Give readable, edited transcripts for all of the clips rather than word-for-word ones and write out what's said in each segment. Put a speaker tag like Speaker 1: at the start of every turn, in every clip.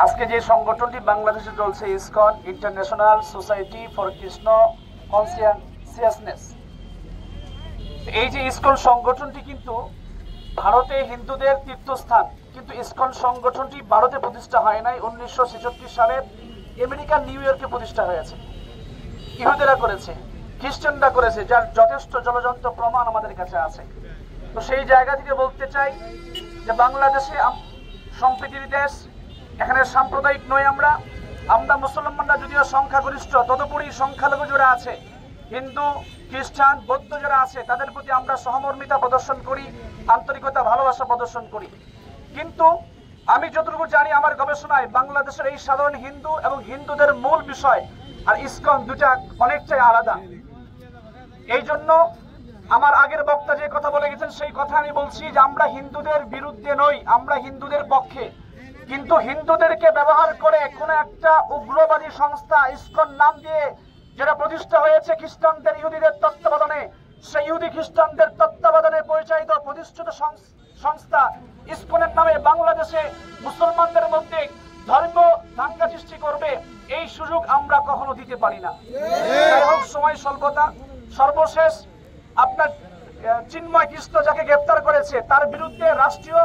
Speaker 1: আজকে যে সংগঠনটি বাংলাদেশে চলছে, ISKCON international society for Krishna consciousness, এই যে ইসকন সংগঠনটি কিন্তু ভারতে হিন্দুদের তীর্থস্থান, কিন্তু ইসকন সংগঠনটি ভারতে প্রতিষ্ঠা হয় নাই। 1966 সালে আমেরিকার নিউ ইয়র্কে প্রতিষ্ঠা হয়েছে। ইহুদিরা করেছে, খ্রিস্টানরা করেছে, যার যথেষ্ট জলজন্ত প্রমাণ আমাদের কাছে আছে। তো সেই জায়গা থেকে বলতে চাই যে বাংলাদেশে সম্প্রীতির দেশ, এখানে সাম্প্রদায়িক নই। আমরা মুসলমানরা যদিও সংখ্যাগরিষ্ঠ, তদুপরি সংখ্যালঘু যারা আছে, হিন্দু, খ্রিস্টান, বৌদ্ধ যারা আছে, তাদের প্রতি আমরা সহমর্মিতা প্রদর্শন করি, আন্তরিকতা, ভালোবাসা প্রদর্শন করি। কিন্তু আমি যতটুকু জানি আমার গবেষণায়, বাংলাদেশের এই সাধারণ হিন্দু এবং হিন্দুদের মূল বিষয় আর ইসকন দুটা অনেকটাই আলাদা। এই জন্য আমার আগের বক্তা যে কথা বলে গেছেন সেই কথা আমি বলছি যে আমরা হিন্দুদের বিরুদ্ধে নই, আমরা হিন্দুদের পক্ষে। কিন্তু হিন্দুদেরকে ব্যবহার করে কোনো একটা উগ্রবাদী সংস্থা ইসকন নাম দিয়ে যেটা প্রতিষ্ঠা হয়েছে খ্রিস্টানদের, ইহুদিদের তত্ত্বাবধানে, সেই ইহুদি খ্রিস্টানদের তত্ত্বাবধানে পরিচালিত প্রতিষ্ঠিত সংস্থা ইসকনের নামে বাংলাদেশে মুসলমানদের মধ্যে ধর্ম দাঙ্গা সৃষ্টি করবে, এই সুযোগ আমরা কখনো দিতে পারি না। যাই হোক, সময় স্বল্পতা। সর্বশেষ আপনার চিন্ময় কৃষ্ণ যাকে গ্রেপ্তার করেছে, তার বিরুদ্ধে রাষ্ট্রীয়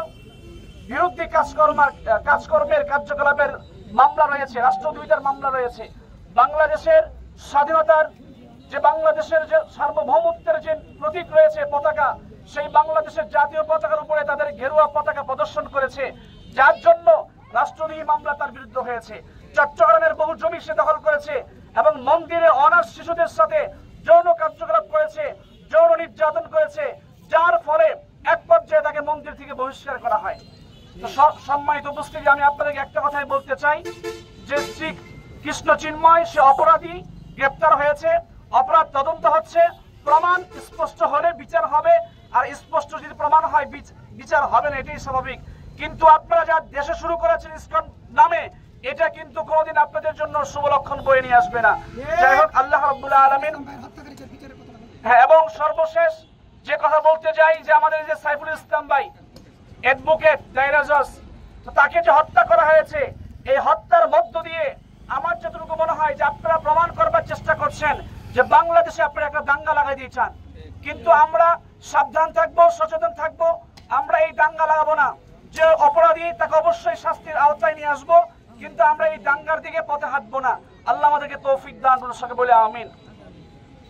Speaker 1: বিরোধী কাজকর্মের কার্যকলাপের মামলা রয়েছে, রাষ্ট্রদ্রোহিতার মামলা রয়েছে। বাংলাদেশের স্বাধীনতার যে, বাংলাদেশের যে সার্বভৌমত্বের যে প্রতীক রয়েছে পতাকা, সেই বাংলাদেশের জাতীয় পতাকার উপরে তাদের ঘেরুয়া পতাকা প্রদর্শন করেছে, যার জন্য রাষ্ট্রদ্রোহী মামলা তার বিরুদ্ধে হয়েছে। চট্টগ্রামের বহু জমি সে দখল করেছে এবং মন্দিরে অনাথ শিশুদের সাথে যৌন কার্যকলাপ করেছে, যৌন নির্যাতন করেছে, যার ফলে এক পর্যায়ে তাকে মন্দির থেকে বহিষ্কার করা হয়। তো সম্মানিত উপস্থিতি, আমি আপনাদেরকে একটা কথাই বলতে চাই যে শ্রী কৃষ্ণ চিন্ময় সে অপরাধী, গ্রেপ্তার হয়েছে, অপরাধ তদন্ত হচ্ছে, প্রমাণ স্পষ্ট হলে বিচার হবে, আর স্পষ্ট যদি প্রমাণ হয় বিচার হবে না, এটাই স্বাভাবিক। কিন্তু আপনারা যা দেশে শুরু করেছেন ইসকন নামে, এটা কিন্তু কোনোদিন আপনাদের জন্য শুভ লক্ষণ বয়ে নিয়ে আসবে না। যাই হোক, আল্লাহ রাব্বুল আলামিন। হ্যাঁ, এবং সর্বশেষ যে কথা বলতে যাই যে আমাদের যে সাইফুল ইসলাম ভাই, অ্যাডভোকেট দায়রা জজ, তাকে যে হত্যা করা হয়েছে, এই হত্যার মধ্য দিয়ে আমার যতটুকু মনে হয় যে আপনারা প্রমাণ করবার চেষ্টা করছেন যে বাংলাদেশে আপনারা একটা দাঙ্গা লাগাই দিয়ে চান। কিন্তু আমরা সাবধান থাকবো, সচেতন থাকবো, আমরা এই দাঙ্গা লাগাবো না। যে অপরাধী তাকে অবশ্যই শাস্তির আওতায় নিয়ে আসবো, কিন্তু আমরা এই দাঙ্গার দিকে পথে হাঁটবো না। আল্লাহ আমাদেরকে তৌফিক দান করুন, সকলে বলে আমিন।